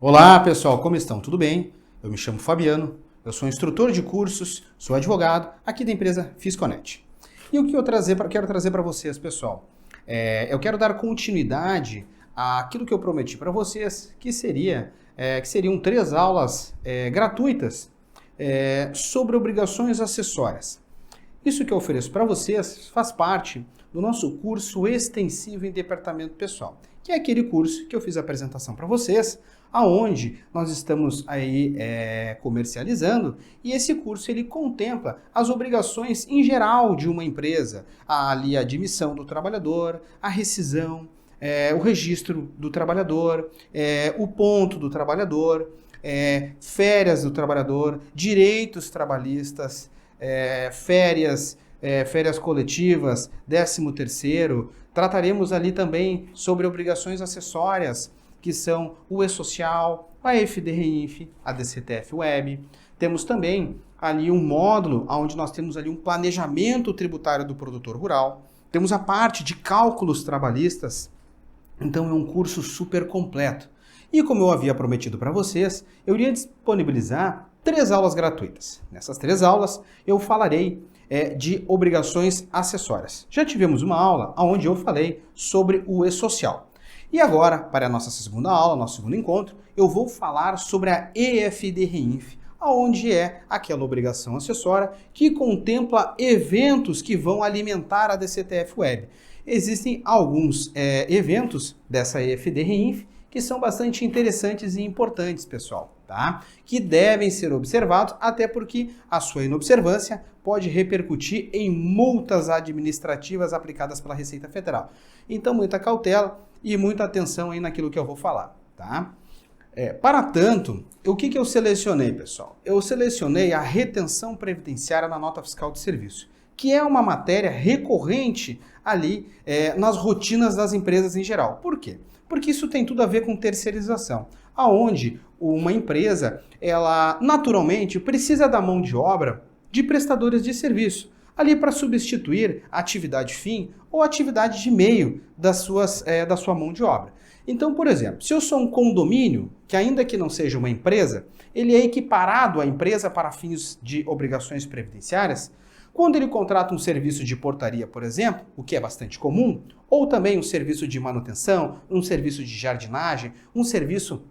Olá pessoal, como estão? Tudo bem? Eu me chamo Fabiano, eu sou instrutor de cursos, sou advogado aqui da empresa Fisconet. E o que eu quero trazer para vocês, pessoal? Eu quero dar continuidade àquilo que eu prometi para vocês, que seriam 3 aulas gratuitas sobre obrigações acessórias. Isso que eu ofereço para vocês faz parte do nosso curso extensivo em departamento pessoal, que é aquele curso que eu fiz a apresentação para vocês, aonde nós estamos aí comercializando, e esse curso ele contempla as obrigações em geral de uma empresa, ali a admissão do trabalhador, a rescisão, o registro do trabalhador, o ponto do trabalhador, férias do trabalhador, direitos trabalhistas, férias coletivas, 13º, trataremos ali também sobre obrigações acessórias, que são o E-Social, a FDRINF, a DCTF-Web. Temos também ali um módulo onde nós temos ali um planejamento tributário do produtor rural. Temos a parte de cálculos trabalhistas. Então é um curso super completo. E como eu havia prometido para vocês, eu iria disponibilizar 3 aulas gratuitas. Nessas 3 aulas eu falarei de obrigações acessórias. Já tivemos uma aula onde eu falei sobre o E-Social. E agora, para a nossa segunda aula, nosso segundo encontro, eu vou falar sobre a EFD-RINF, onde é aquela obrigação acessória que contempla eventos que vão alimentar a DCTF-Web. Existem alguns eventos dessa EFD-RINF que são bastante interessantes e importantes, pessoal, tá? Que devem ser observados, até porque a sua inobservância pode repercutir em multas administrativas aplicadas pela Receita Federal. Então, muita cautela e muita atenção aí naquilo que eu vou falar, tá? Para tanto, o que eu selecionei, pessoal? Eu selecionei a retenção previdenciária na nota fiscal de serviço, que é uma matéria recorrente ali nas rotinas das empresas em geral. Por quê? Porque isso tem tudo a ver com terceirização, aonde uma empresa, ela naturalmente precisa da mão de obra de prestadores de serviço, ali para substituir a atividade fim ou atividade de meio da sua mão de obra. Então, por exemplo, se eu sou um condomínio, que ainda que não seja uma empresa, ele é equiparado à empresa para fins de obrigações previdenciárias. Quando ele contrata um serviço de portaria, por exemplo, o que é bastante comum, ou também um serviço de manutenção, um serviço de jardinagem, um serviço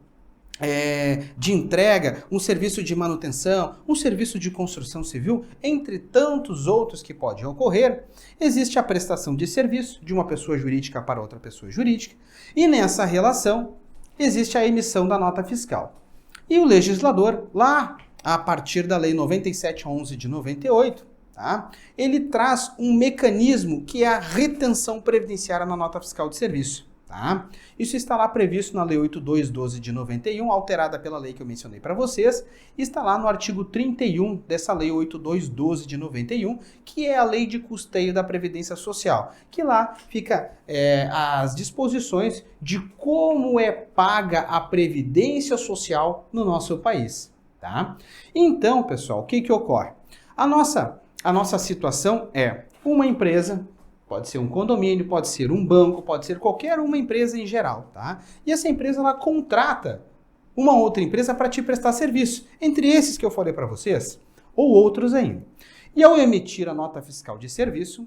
de entrega, um serviço de manutenção, um serviço de construção civil, entre tantos outros que podem ocorrer, existe a prestação de serviço de uma pessoa jurídica para outra pessoa jurídica, e nessa relação existe a emissão da nota fiscal. E o legislador, lá a partir da Lei 97/11 de 98, tá? Ele traz um mecanismo que é a retenção previdenciária na nota fiscal de serviço. Tá? Isso está lá previsto na Lei 8212 de 91, alterada pela lei que eu mencionei para vocês, e está lá no artigo 31 dessa Lei 8212 de 91, que é a Lei de Custeio da Previdência Social, que lá fica as disposições de como é paga a Previdência Social no nosso país. Tá? Então, pessoal, o que ocorre? A nossa situação é uma empresa. Pode ser um condomínio, pode ser um banco, pode ser qualquer uma empresa em geral, tá? E essa empresa, ela contrata uma outra empresa para te prestar serviço, entre esses que eu falei para vocês, ou outros ainda. E ao emitir a nota fiscal de serviço,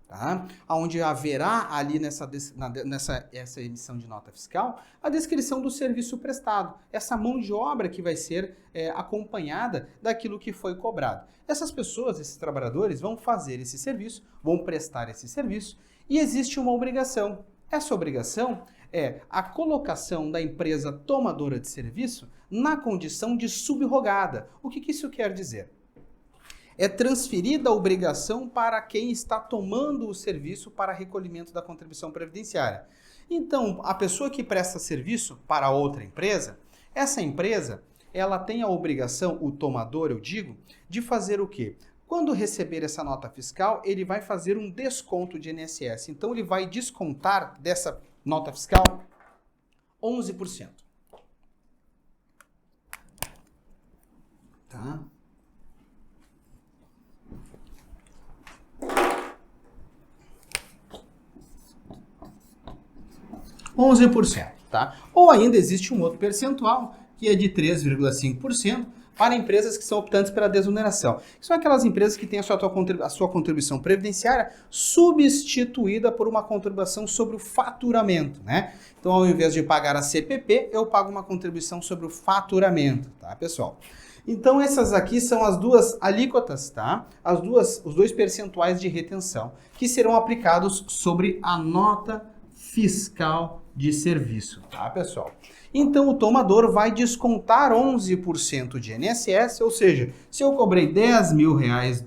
tá? Onde haverá ali essa emissão de nota fiscal, a descrição do serviço prestado, essa mão de obra que vai ser acompanhada daquilo que foi cobrado. Essas pessoas, esses trabalhadores, vão fazer esse serviço, vão prestar esse serviço, e existe uma obrigação. Essa obrigação é a colocação da empresa tomadora de serviço na condição de subrogada. O que isso quer dizer? É transferida a obrigação para quem está tomando o serviço para recolhimento da contribuição previdenciária. Então, a pessoa que presta serviço para outra empresa, essa empresa, ela tem a obrigação, o tomador, eu digo, de fazer o quê? Quando receber essa nota fiscal, ele vai fazer um desconto de INSS. Então, ele vai descontar dessa nota fiscal 11%. Tá? 11%. tá? Ou ainda existe um outro percentual, que é de 3,5%, para empresas que são optantes pela desoneração. São aquelas empresas que têm a sua contribuição previdenciária substituída por uma contribuição sobre o faturamento, né? Então, ao invés de pagar a CPP, eu pago uma contribuição sobre o faturamento, tá, pessoal? Então, essas aqui são as duas alíquotas, tá? Os dois percentuais de retenção, que serão aplicados sobre a nota fiscal de serviço, tá, pessoal? Então, o tomador vai descontar 11% de INSS, ou seja, se eu cobrei R$10.000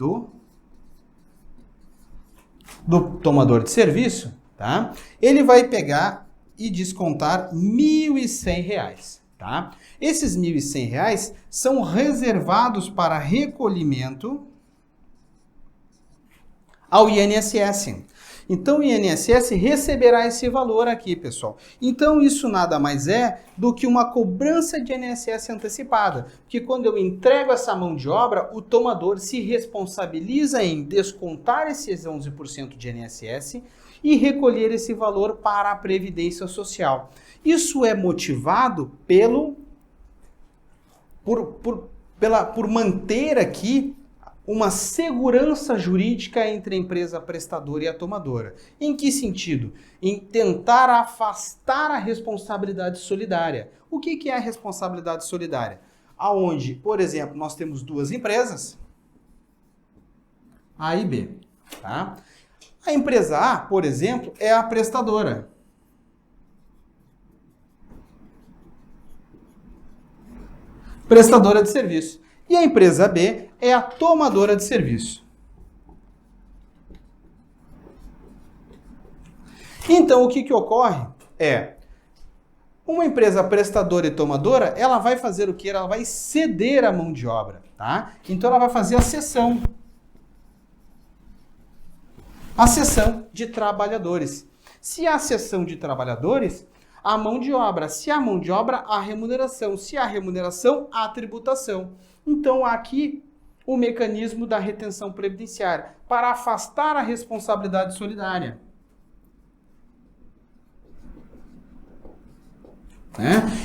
do tomador de serviço, tá? Ele vai pegar e descontar R$1.100, tá? Esses R$1.100 são reservados para recolhimento ao INSS. Então, o INSS receberá esse valor aqui, pessoal. Então, isso nada mais é do que uma cobrança de INSS antecipada. Porque quando eu entrego essa mão de obra, o tomador se responsabiliza em descontar esses 11% de INSS e recolher esse valor para a Previdência Social. Isso é motivado por manter aqui uma segurança jurídica entre a empresa prestadora e a tomadora. Em que sentido? Em tentar afastar a responsabilidade solidária. O que é a responsabilidade solidária? Aonde, por exemplo, nós temos duas empresas, A e B. Tá? A empresa A, por exemplo, é a prestadora. Prestadora de serviço. E a empresa B é a tomadora de serviço. Então, o que ocorre é, uma empresa prestadora e tomadora, ela vai fazer o quê? Ela vai ceder a mão de obra, tá? Então, ela vai fazer a cessão. A cessão de trabalhadores. Se há cessão de trabalhadores, a mão de obra. Se há mão de obra, a remuneração. Se há remuneração, a tributação. Então, há aqui o mecanismo da retenção previdenciária para afastar a responsabilidade solidária.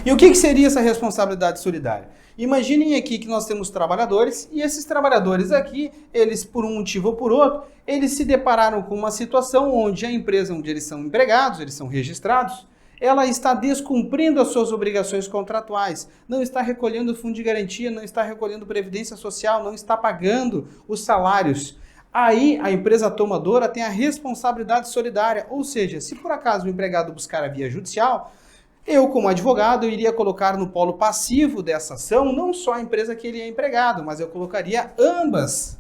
E o que seria essa responsabilidade solidária? Imaginem aqui que nós temos trabalhadores e esses trabalhadores aqui, eles por um motivo ou por outro, eles se depararam com uma situação onde a empresa onde eles são empregados, eles são registrados, ela está descumprindo as suas obrigações contratuais, não está recolhendo o fundo de garantia, não está recolhendo previdência social, não está pagando os salários. Aí a empresa tomadora tem a responsabilidade solidária, ou seja, se por acaso o empregado buscar a via judicial, eu como advogado eu iria colocar no polo passivo dessa ação não só a empresa que ele é empregado, mas eu colocaria ambas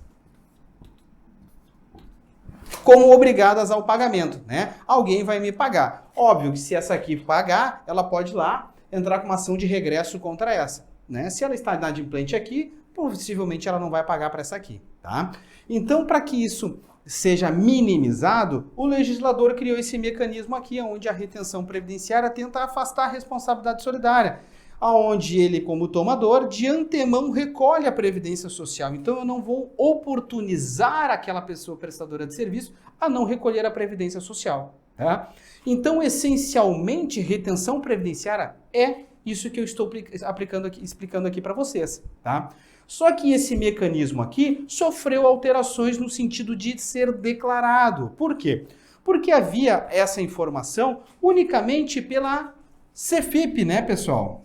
como obrigadas ao pagamento, né? Alguém vai me pagar. Óbvio que se essa aqui pagar, ela pode ir lá entrar com uma ação de regresso contra essa, né? Se ela está inadimplente aqui, possivelmente ela não vai pagar para essa aqui, tá? Então, para que isso seja minimizado, o legislador criou esse mecanismo aqui, onde a retenção previdenciária tenta afastar a responsabilidade solidária, aonde ele, como tomador, de antemão recolhe a previdência social. Então, eu não vou oportunizar aquela pessoa prestadora de serviço a não recolher a previdência social. Tá? Então, essencialmente, retenção previdenciária é isso que eu estou explicando aqui para vocês. Tá? Só que esse mecanismo aqui sofreu alterações no sentido de ser declarado. Por quê? Porque havia essa informação unicamente pela CEFIP, né, pessoal?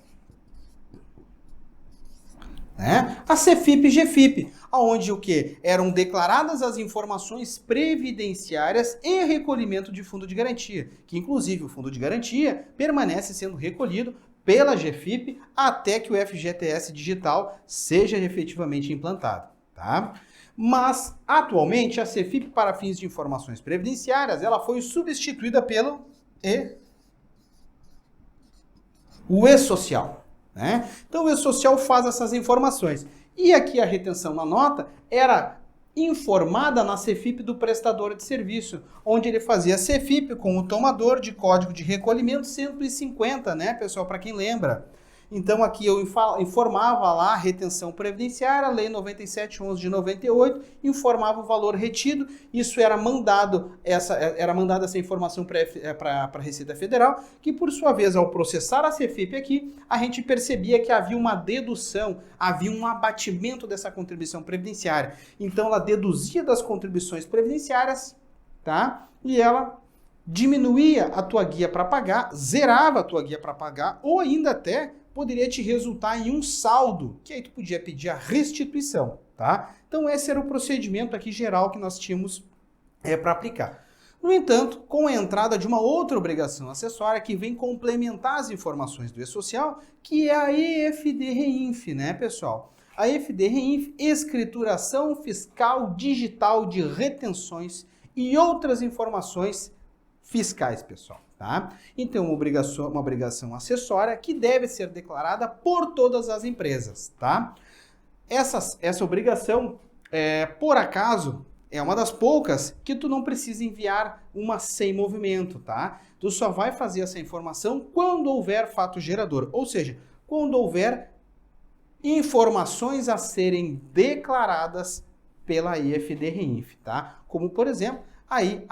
A CEFIP e GFIP, onde o quê? Eram declaradas as informações previdenciárias e recolhimento de fundo de garantia, que inclusive o fundo de garantia permanece sendo recolhido pela GFIP até que o FGTS digital seja efetivamente implantado, tá? Mas, atualmente, a CEFIP para fins de informações previdenciárias, ela foi substituída pelo o E-Social. Né? Então o E-Social faz essas informações. E aqui a retenção na nota era informada na CEFIP do prestador de serviço, onde ele fazia CEFIP com o tomador de código de recolhimento 150, né, pessoal, para quem lembra. Então aqui eu informava lá a retenção previdenciária, a Lei 9711 de 98, informava o valor retido, isso era mandado essa informação para a Receita Federal, que por sua vez, ao processar a CEFIP aqui, a gente percebia que havia uma dedução, havia um abatimento dessa contribuição previdenciária. Então ela deduzia das contribuições previdenciárias, tá? E ela diminuía a tua guia para pagar, zerava a tua guia para pagar, ou ainda até poderia te resultar em um saldo, que aí tu podia pedir a restituição, tá? Então esse era o procedimento aqui geral que nós tínhamos para aplicar. No entanto, com a entrada de uma outra obrigação acessória que vem complementar as informações do E-Social, que é a EFD-REINF, né, pessoal? A EFD-REINF, Escrituração Fiscal Digital de Retenções e outras informações fiscais, pessoal, tá? Então, uma obrigação acessória que deve ser declarada por todas as empresas, tá? Essa obrigação, por acaso, é uma das poucas que tu não precisa enviar uma sem movimento, tá? Tu só vai fazer essa informação quando houver fato gerador, ou seja, quando houver informações a serem declaradas pela EFD-REINF, tá? Como, por exemplo, aí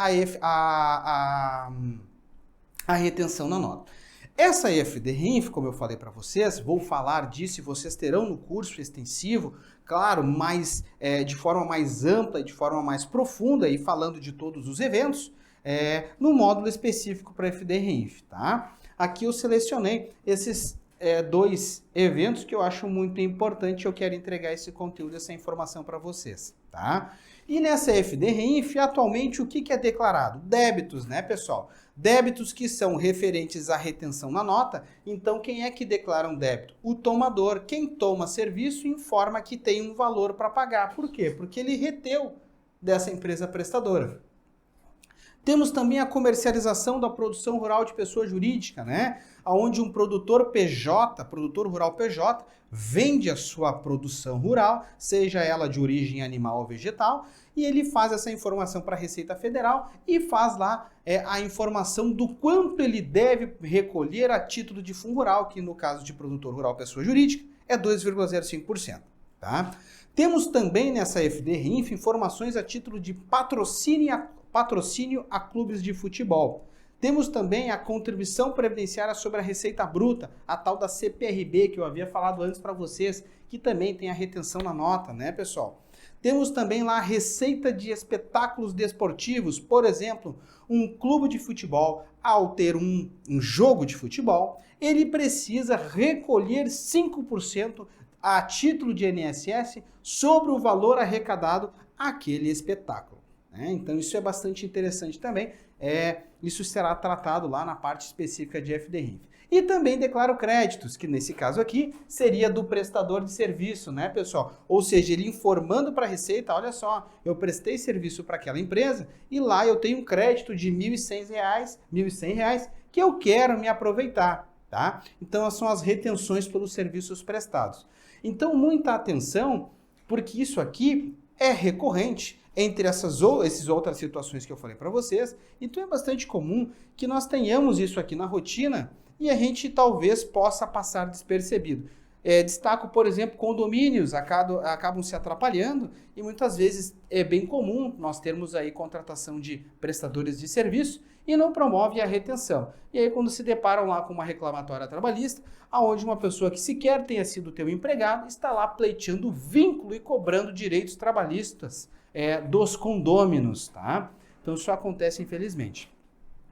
a retenção na nota. Essa EFD-REINF, como eu falei para vocês, vou falar disso e vocês terão no curso extensivo, claro, de forma mais ampla e de forma mais profunda, e falando de todos os eventos, no módulo específico para EFD-REINF, tá? Aqui eu selecionei esses dois eventos que eu acho muito importante, eu quero entregar esse conteúdo, essa informação para vocês, tá? E nessa EFD-REINF, atualmente, o que é declarado? Débitos, né, pessoal? Débitos que são referentes à retenção na nota. Então, quem é que declara um débito? O tomador. Quem toma serviço informa que tem um valor para pagar. Por quê? Porque ele reteu dessa empresa prestadora. Temos também a comercialização da produção rural de pessoa jurídica, né? Onde um produtor rural PJ, vende a sua produção rural, seja ela de origem animal ou vegetal, e ele faz essa informação para a Receita Federal e faz lá a informação do quanto ele deve recolher a título de fundo rural, que no caso de produtor rural pessoa jurídica é 2,05%, tá? Temos também nessa EFD-REINF informações a título de patrocínio a clubes de futebol. Temos também a contribuição previdenciária sobre a receita bruta, a tal da CPRB, que eu havia falado antes para vocês, que também tem a retenção na nota, né, pessoal? Temos também lá a receita de espetáculos desportivos, por exemplo, um clube de futebol, ao ter um jogo de futebol, ele precisa recolher 5% a título de INSS sobre o valor arrecadado àquele espetáculo. Então isso é bastante interessante também, isso será tratado lá na parte específica de EFD-REINF. E também declaro créditos, que nesse caso aqui seria do prestador de serviço, né, pessoal? Ou seja, ele informando para a Receita, olha só, eu prestei serviço para aquela empresa e lá eu tenho um crédito de R$ 1.100 que eu quero me aproveitar, tá? Então são as retenções pelos serviços prestados. Então muita atenção, porque isso aqui é recorrente entre essas outras situações que eu falei para vocês. Então é bastante comum que nós tenhamos isso aqui na rotina e a gente talvez possa passar despercebido. Destaco, por exemplo, condomínios acabam se atrapalhando e muitas vezes é bem comum nós termos aí contratação de prestadores de serviço e não promove a retenção. E aí quando se deparam lá com uma reclamatória trabalhista, aonde uma pessoa que sequer tenha sido teu empregado está lá pleiteando vínculo e cobrando direitos trabalhistas dos condôminos, tá? Então isso acontece infelizmente.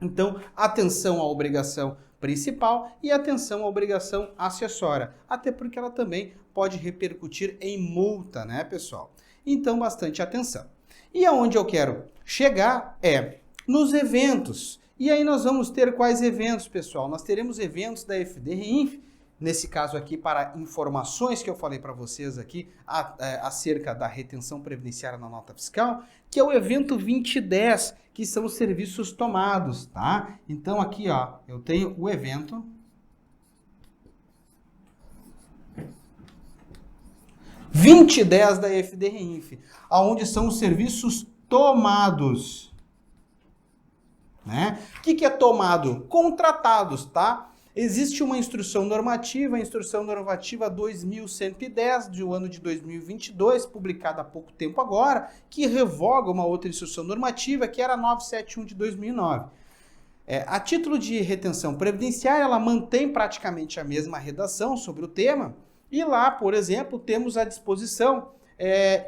Então, atenção à obrigação principal e atenção à obrigação acessória, até porque ela também pode repercutir em multa, né, pessoal? Então, bastante atenção. E aonde eu quero chegar nos eventos. E aí nós vamos ter quais eventos, pessoal? Nós teremos eventos da EFD-REINF, nesse caso aqui para informações que eu falei para vocês aqui acerca da retenção previdenciária na nota fiscal, que é o evento 2010, que são os serviços tomados, tá? Então aqui, ó, eu tenho o evento 2010 da EFD-REINF, aonde são os serviços tomados, né? O que é tomado? Contratados, tá? Existe uma instrução normativa, a Instrução Normativa 2110, do ano de 2022, publicada há pouco tempo agora, que revoga uma outra instrução normativa, que era a 971 de 2009. A título de retenção previdenciária, ela mantém praticamente a mesma redação sobre o tema, e lá, por exemplo, temos a disposição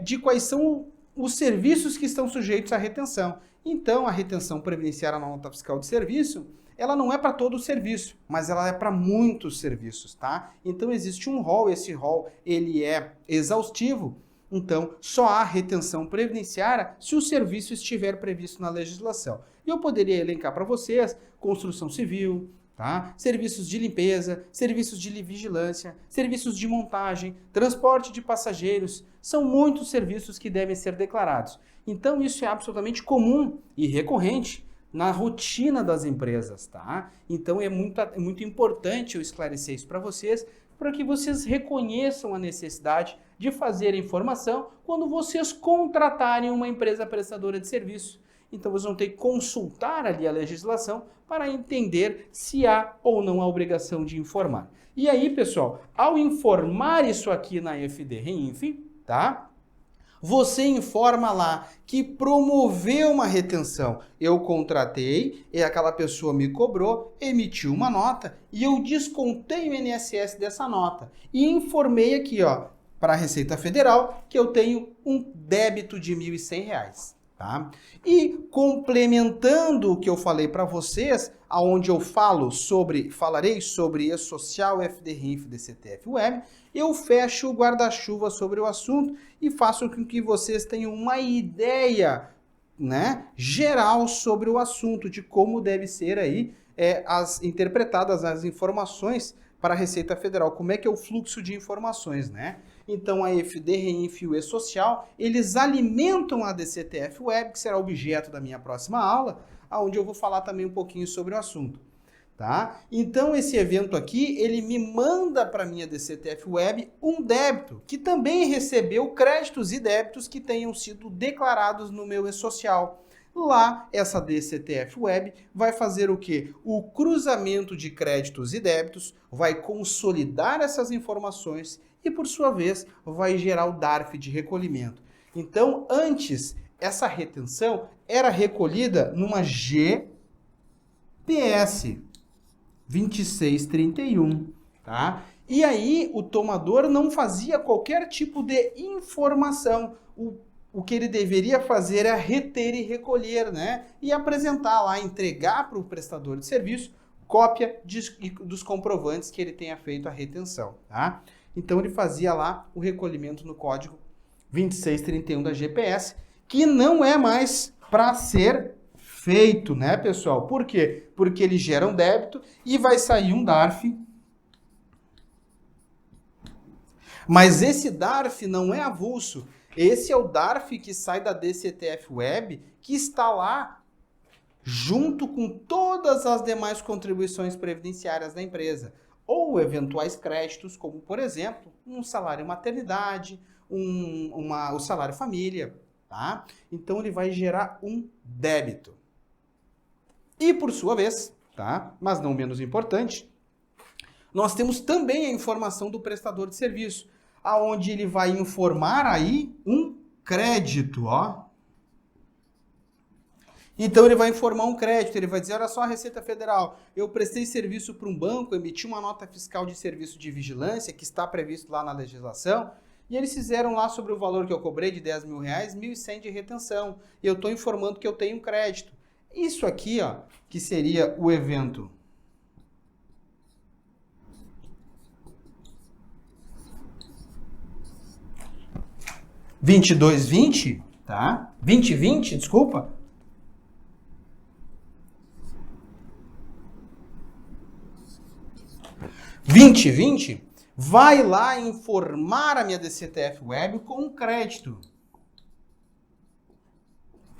de quais são os serviços que estão sujeitos à retenção. Então, a retenção previdenciária na nota fiscal de serviço, ela não é para todo o serviço, mas ela é para muitos serviços, tá? Então, existe um rol, esse rol ele é exaustivo, então só há retenção previdenciária se o serviço estiver previsto na legislação. E eu poderia elencar para vocês construção civil, tá? Serviços de limpeza, serviços de vigilância, serviços de montagem, transporte de passageiros, são muitos serviços que devem ser declarados. Então isso é absolutamente comum e recorrente na rotina das empresas, tá? Então é muito importante eu esclarecer isso para que vocês reconheçam a necessidade de fazer a informação quando vocês contratarem uma empresa prestadora de serviço. Então vocês vão ter que consultar ali a legislação para entender se há ou não a obrigação de informar. E aí, pessoal, ao informar isso aqui na FD-REINF, tá? Você informa lá que promoveu uma retenção. Eu contratei e aquela pessoa me cobrou, emitiu uma nota e eu descontei o INSS dessa nota. E informei aqui, ó, para a Receita Federal que eu tenho um débito de R$ 1.100. Tá? E complementando o que eu falei para vocês, aonde eu falarei sobre E-Social, FD-RINF, DCTF-Web, eu fecho o guarda-chuva sobre o assunto e faço com que vocês tenham uma ideia, né, geral sobre o assunto, de como deve ser aí interpretadas as informações para a Receita Federal, como é que é o fluxo de informações, né? Então, a FD-REINF e o E-Social, eles alimentam a DCTF-Web, que será objeto da minha próxima aula, onde eu vou falar também um pouquinho sobre o assunto, tá? Então, esse evento aqui, ele me manda para a minha DCTF-Web um débito, que também recebeu créditos e débitos que tenham sido declarados no meu E-Social. Lá, essa DCTF-Web vai fazer o quê? O cruzamento de créditos e débitos, vai consolidar essas informações e, por sua vez, vai gerar o DARF de recolhimento. Então, antes, essa retenção era recolhida numa GPS 2631, tá? E aí, o tomador não fazia qualquer tipo de informação. O que ele deveria fazer é reter e recolher, né? E apresentar lá, entregar para o prestador de serviço cópia dos comprovantes que ele tenha feito a retenção, tá? Então ele fazia lá o recolhimento no código 2631 da GPS, que não é mais para ser feito, né, pessoal? Por quê? Porque ele gera um débito e vai sair um DARF. Mas esse DARF não é avulso. Esse é o DARF que sai da DCTF-Web, que está lá junto com todas as demais contribuições previdenciárias da empresa, ou eventuais créditos, como, por exemplo, um salário maternidade, o salário família, tá? Então, ele vai gerar um débito. E, por sua vez, tá? Mas não menos importante, nós temos também a informação do prestador de serviço, aonde ele vai informar aí um crédito, ó. Então ele vai informar um crédito, ele vai dizer, olha só, a Receita Federal, eu prestei serviço para um banco, emiti uma nota fiscal de serviço de vigilância, que está previsto lá na legislação, e eles fizeram lá sobre o valor que eu cobrei de R$ 10.000, 1.100 de retenção, e eu estou informando que eu tenho um crédito. Isso aqui, ó, que seria o evento 2220, tá? 2020, desculpa. Vai lá informar a minha DCTF-Web com um crédito,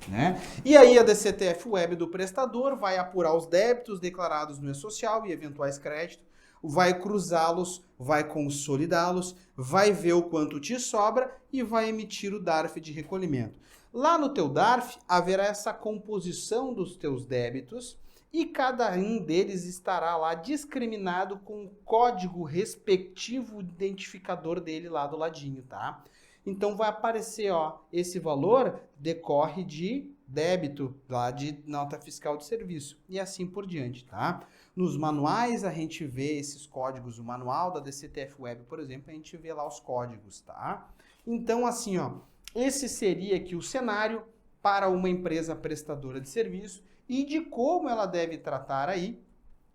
né? E aí a DCTF-Web do prestador vai apurar os débitos declarados no E-Social e eventuais créditos, vai cruzá-los, vai consolidá-los, vai ver o quanto te sobra e vai emitir o DARF de recolhimento. Lá no teu DARF haverá essa composição dos teus débitos e cada um deles estará lá discriminado com o código respectivo identificador dele lá do ladinho, tá? Então vai aparecer, ó, esse valor decorre de débito lá de nota fiscal de serviço e assim por diante, tá? Nos manuais a gente vê esses códigos, o manual da DCTF Web, por exemplo, a gente vê lá os códigos, tá? Então assim, ó, esse seria aqui o cenário para uma empresa prestadora de serviço e de como ela deve tratar aí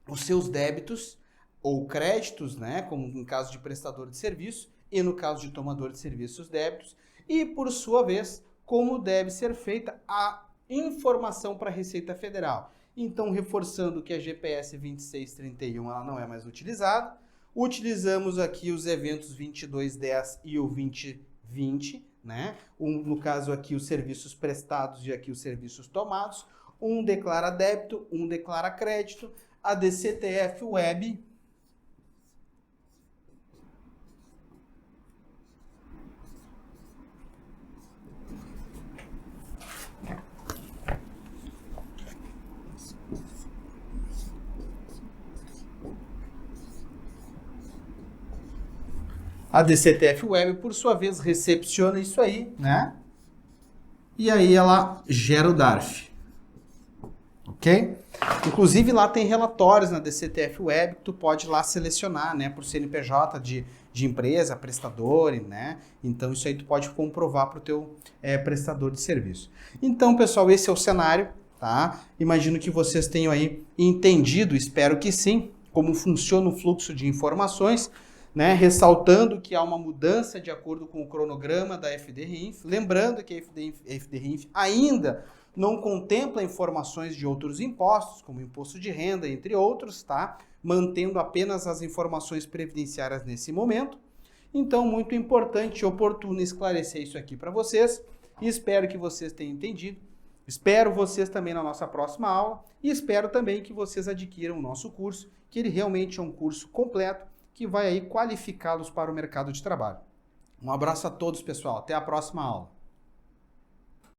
os seus débitos ou créditos, né, como no caso de prestador de serviço e no caso de tomador de serviço os débitos, e por sua vez, como deve ser feita a informação para a Receita Federal. Então, reforçando que a GPS 2631 ela não é mais utilizada, utilizamos aqui os eventos 2210 e o 2020, né? No caso aqui os serviços prestados e aqui os serviços tomados. Um declara débito, um declara crédito. A DCTF Web por sua vez, recepciona isso aí, né? E aí ela gera o DARF. Ok? Inclusive lá tem relatórios na DCTF Web que tu pode lá selecionar, né? Por CNPJ de empresa, prestador, né? Então isso aí tu pode comprovar para o teu prestador de serviço. Então, pessoal, esse é o cenário, tá? Imagino que vocês tenham aí entendido, espero que sim, como funciona o fluxo de informações, né, ressaltando que há uma mudança de acordo com o cronograma da FDRINF, lembrando que a FDRINF ainda não contempla informações de outros impostos, como imposto de renda, entre outros, tá? Mantendo apenas as informações previdenciárias nesse momento. Então, muito importante e oportuno esclarecer isso aqui para vocês, e espero que vocês tenham entendido. Espero vocês também na nossa próxima aula, e espero também que vocês adquiram o nosso curso, que ele realmente é um curso completo, que vai aí qualificá-los para o mercado de trabalho. Um abraço a todos, pessoal. Até a próxima aula.